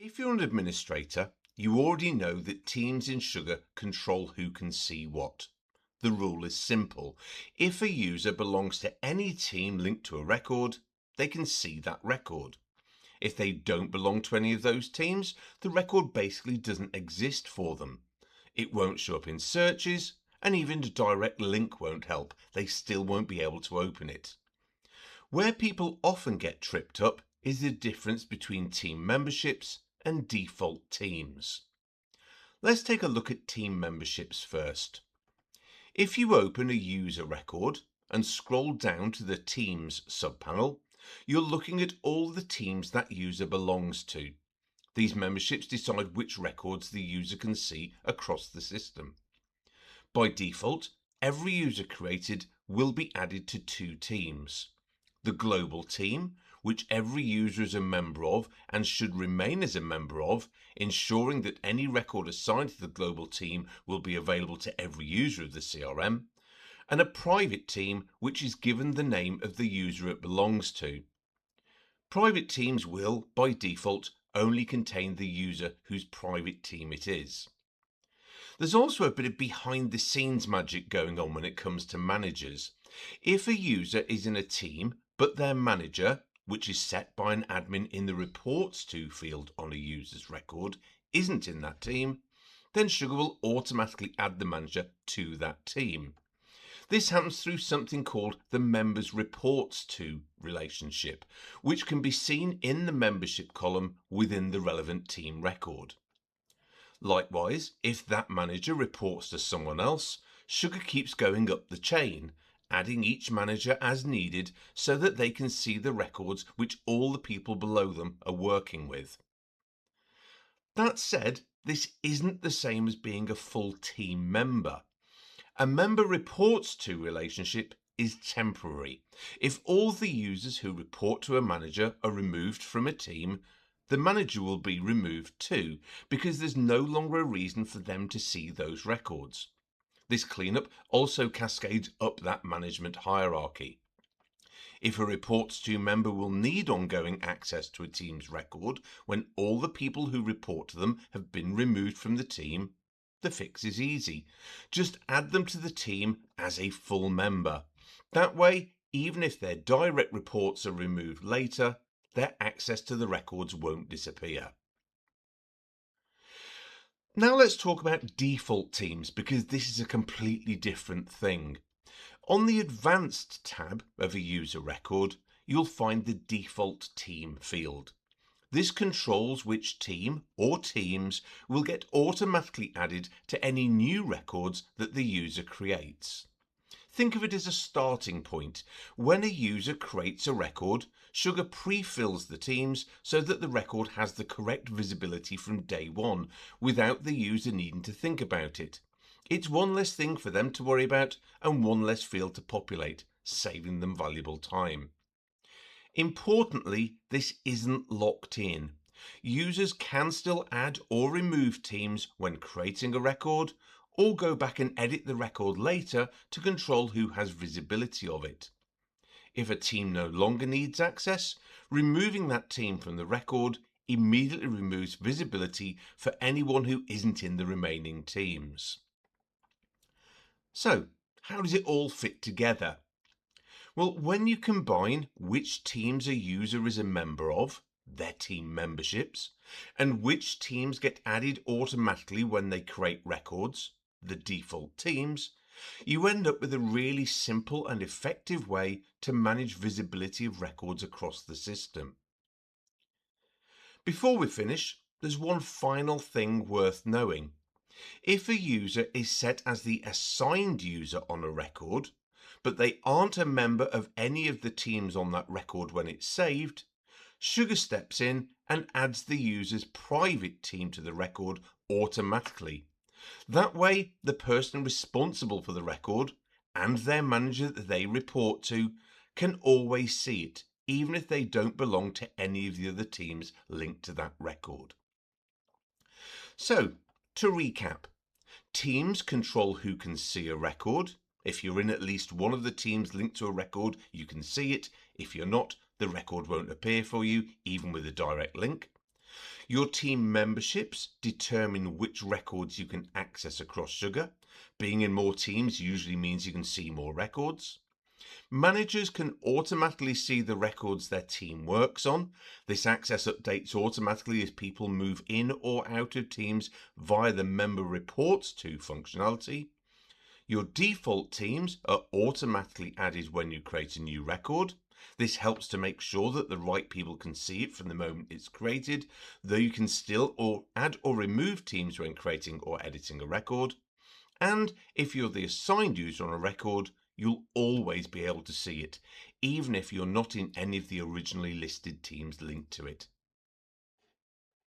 If you're an administrator, you already know that teams in Sugar control who can see what. The rule is simple. If a user belongs to any team linked to a record, they can see that record. If they don't belong to any of those teams, the record basically doesn't exist for them. It won't show up in searches, and even a direct link won't help. They still won't be able to open it. Where people often get tripped up is the difference between team memberships and default teams. Let's take a look at team memberships first. If you open a user record and scroll down to the Teams subpanel, you're looking at all the teams that user belongs to. These memberships decide which records the user can see across the system. By default, every user created will be added to two teams. The global team, which every user is a member of and should remain as a member of, ensuring that any record assigned to the global team will be available to every user of the CRM, and a private team which is given the name of the user it belongs to. Private teams will, by default, only contain the user whose private team it is. There's also a bit of behind the scenes magic going on when it comes to managers. If a user is in a team but their manager, which is set by an admin in the reports to field on a user's record, isn't in that team, then Sugar will automatically add the manager to that team. This happens through something called the members reports to relationship, which can be seen in the membership column within the relevant team record. Likewise, if that manager reports to someone else, Sugar keeps going up the chain, adding each manager as needed so that they can see the records which all the people below them are working with. That said, this isn't the same as being a full team member. A member reports to relationship is temporary. If all the users who report to a manager are removed from a team, the manager will be removed too, because there's no longer a reason for them to see those records. This cleanup also cascades up that management hierarchy. If a reports to member will need ongoing access to a team's record when all the people who report to them have been removed from the team, the fix is easy. Just add them to the team as a full member. That way, even if their direct reports are removed later, their access to the records won't disappear. Now let's talk about default teams, because this is a completely different thing. On the Advanced tab of a user record, you'll find the default team field. This controls which team or teams will get automatically added to any new records that the user creates. Think of it as a starting point. When a user creates a record, Sugar pre-fills the teams so that the record has the correct visibility from day one, without the user needing to think about it. It's one less thing for them to worry about and one less field to populate, saving them valuable time. Importantly, this isn't locked in. Users can still add or remove teams when creating a record, or go back and edit the record later to control who has visibility of it. If a team no longer needs access, removing that team from the record immediately removes visibility for anyone who isn't in the remaining teams. So, how does it all fit together? Well, when you combine which teams a user is a member of, their team memberships, and which teams get added automatically when they create records, the default teams, you end up with a really simple and effective way to manage visibility of records across the system. Before we finish, there's one final thing worth knowing. If a user is set as the assigned user on a record, but they aren't a member of any of the teams on that record when it's saved, Sugar steps in and adds the user's private team to the record automatically. That way, the person responsible for the record and their manager that they report to can always see it, even if they don't belong to any of the other teams linked to that record. So, to recap, teams control who can see a record. If you're in at least one of the teams linked to a record, you can see it. If you're not, the record won't appear for you, even with a direct link. Your team memberships determine which records you can access across Sugar. Being in more teams usually means you can see more records. Managers can automatically see the records their team works on. This access updates automatically as people move in or out of teams via the member reports to functionality. Your default teams are automatically added when you create a new record. This helps to make sure that the right people can see it from the moment it's created, though you can still add or remove teams when creating or editing a record. And if you're the assigned user on a record, you'll always be able to see it, even if you're not in any of the originally listed teams linked to it.